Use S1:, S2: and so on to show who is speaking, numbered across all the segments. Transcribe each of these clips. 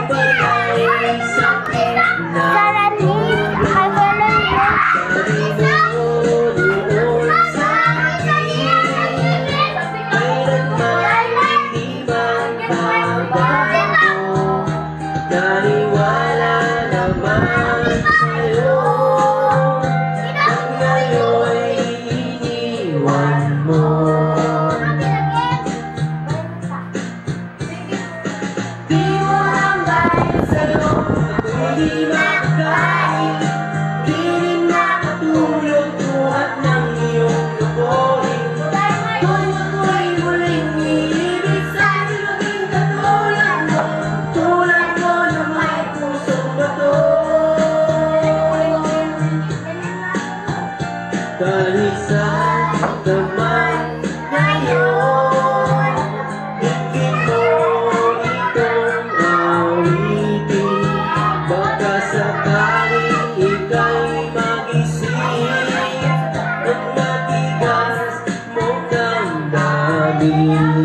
S1: panay sakit na Panginoon sa akin kailanman hindi magbabago. Naniwala naman sa'yo at ngayon'y iniwan mo. Di mo lang dahil sa'yo ako'y di makakain, di rin nakatulog buhat ng iyong lukuhin. Kung ako'y muling iibig sa'yo, maging katulad mo, tulad mo na may pusong bato. Dahil saan naman ngayon hindi mo itong awitin, baka sakaling ika'y mag-isip at matigas mong damdamin.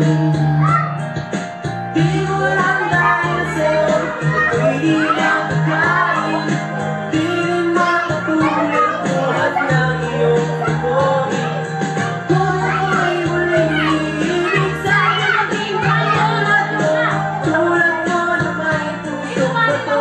S1: Di mo lang dahil sa'yo ako'y di makakain, di rin makatulog buhat ng iyong lukuhin. Kung ako'y muling iibig sa'yo, maging katulad mo, tulad mo na may pusong bato.